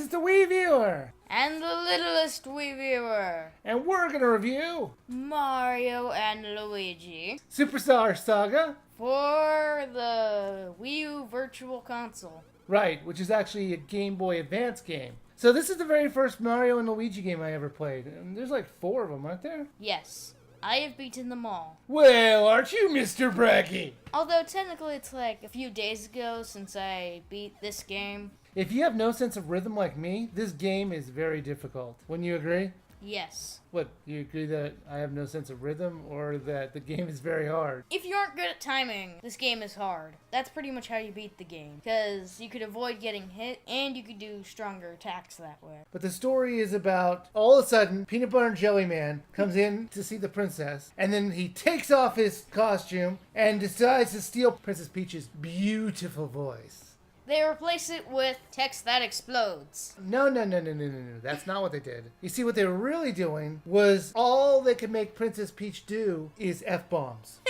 is the Wii Viewer. And the littlest Wii Viewer. And we're going to review Mario and Luigi. Superstar Saga. For the WiiU Virtual Console. Right, which is actually a Game Boy Advance game. So this is the very first Mario and Luigi game I ever played. And there's like 4 of them, aren't there? Yes. I have beaten them all. Well, aren't you Mr. Braggy? Although technically it's like a few days ago since I beat this game. If you have no sense of rhythm like me, this game is very difficult. Wouldn't you agree? Yes. What, you agree that I have no sense of rhythm or that the game is very hard? If you aren't good at timing, this game is hard. That's pretty much how you beat the game. Because you could avoid getting hit and you could do stronger attacks that way. But the story is about, all of a sudden, Peanut Butter and Jelly Man comes in to see the princess, and then he takes off his costume and decides to steal Princess Peach's beautiful voice. They replace it with text that explodes. No. That's not what they did. You see, what they were really doing was all they could make Princess Peach do is F-bombs.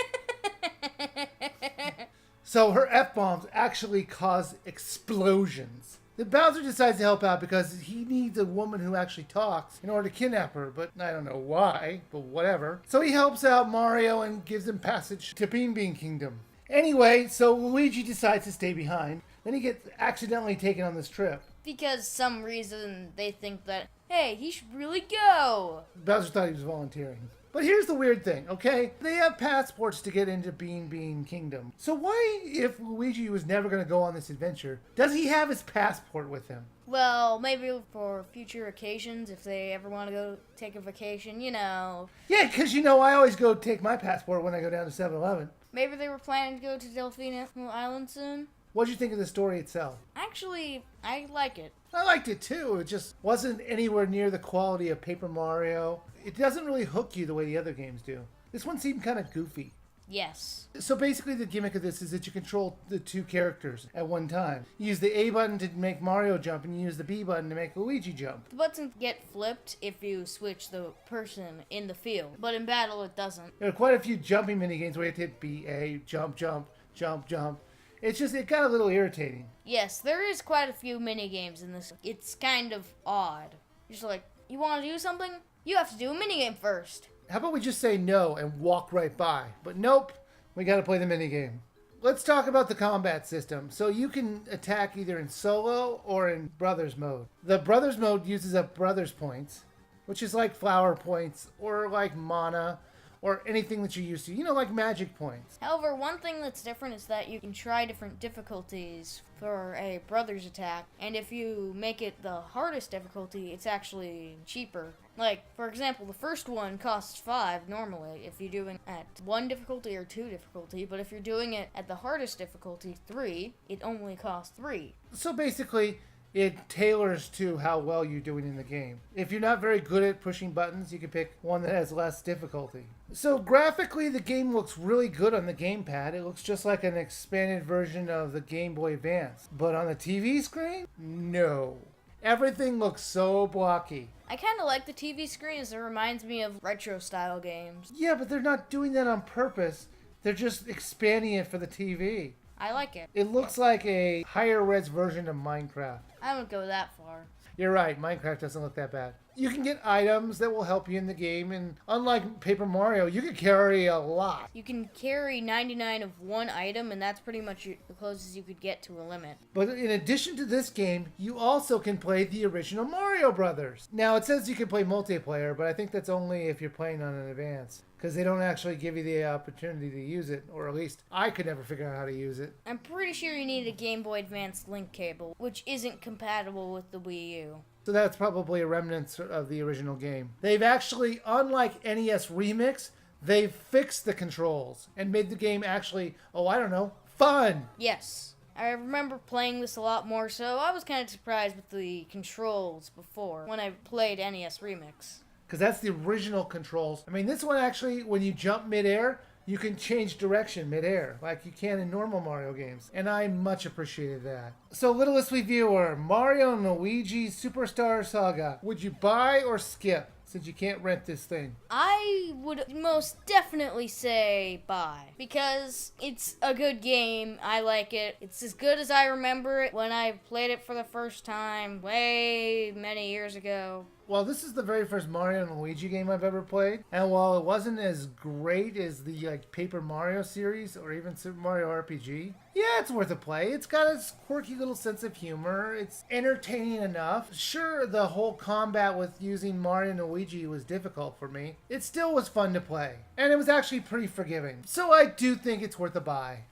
So her F-bombs actually cause explosions. The Bowser decides to help out because he needs a woman who actually talks in order to kidnap her, but I don't know why, but whatever. So he helps out Mario and gives him passage to Bean Bean Kingdom. Anyway, so Luigi decides to stay behind. Then he gets accidentally taken on this trip. Because some reason they think that, hey, he should really go. Bowser thought he was volunteering. But here's the weird thing, okay? They have passports to get into Bean Bean Kingdom. So why, if Luigi was never going to go on this adventure, does he have his passport with him? Well, maybe for future occasions, if they ever want to go take a vacation, you know. Yeah, because you know I always go take my passport when I go down to 7-Eleven. Maybe they were planning to go to Delphine Island soon. What'd you think of the story itself? Actually, I like it. I liked it too. It just wasn't anywhere near the quality of Paper Mario. It doesn't really hook you the way the other games do. This one seemed kind of goofy. Yes. So basically the gimmick of this is that you control the 2 characters at one time. You use the A button to make Mario jump and you use the B button to make Luigi jump. The buttons get flipped if you switch the person in the field, but in battle it doesn't. There are quite a few jumping minigames where you have to hit B, A, jump, jump, jump, jump. It got a little irritating. Yes, there is quite a few minigames in this. It's kind of odd. Just like, you want to do something? You have to do a minigame first. How about we just say no and walk right by? But nope, we gotta play the minigame. Let's talk about the combat system. So you can attack either in solo or in brothers mode. The brothers mode uses up brothers points, which is like flower points or like mana or anything that you're used to. You know, like magic points. However, one thing that's different is that you can try different difficulties for a brother's attack. And if you make it the hardest difficulty, it's actually cheaper. Like, for example, the first one costs 5 normally if you're doing at 1 difficulty or 2 difficulty. But if you're doing it at the hardest difficulty, 3, it only costs 3. So basically, it tailors to how well you're doing in the game. If you're not very good at pushing buttons, you can pick one that has less difficulty. So graphically, the game looks really good on the gamepad. It looks just like an expanded version of the Game Boy Advance. But on the TV screen, no. Everything looks so blocky. I kind of like the TV screen as it reminds me of retro-style games. Yeah, but they're not doing that on purpose. They're just expanding it for the TV. I like it. It looks like a higher res version of Minecraft. I wouldn't go that far. You're right, Minecraft doesn't look that bad. You can get items that will help you in the game, and unlike Paper Mario, you can carry a lot. You can carry 99 of one item, and that's pretty much the closest you could get to a limit. But in addition to this game, you also can play the original Mario Brothers. Now, it says you can play multiplayer, but I think that's only if you're playing on an advance, because they don't actually give you the opportunity to use it, or at least I could never figure out how to use it. I'm pretty sure you need a Game Boy Advance link cable, which isn't compatible with the Wii U. So that's probably a remnant of the original game. They've actually, unlike NES Remix, they've fixed the controls and made the game actually, fun. Yes. I remember playing this a lot more, so I was kind of surprised with the controls before when I played NES Remix. Because that's the original controls. I mean, this one actually, when you jump midair, you can change direction midair, like you can in normal Mario games. And I much appreciated that. So, littlest reviewer, Mario and Luigi Superstar Saga. Would you buy or skip? since you can't rent this thing? I would most definitely say buy, because it's a good game. I like it. It's as good as I remember it when I played it for the first time way many years ago. Well, this is the very first Mario and Luigi game I've ever played, and while it wasn't as great as the Paper Mario series or even Super Mario RPG, yeah, it's worth a play. It's got its quirky little sense of humor. It's entertaining enough. Sure, the whole combat with using Mario and Luigi was difficult for me. It still was fun to play, and it was actually pretty forgiving. So I do think it's worth a buy.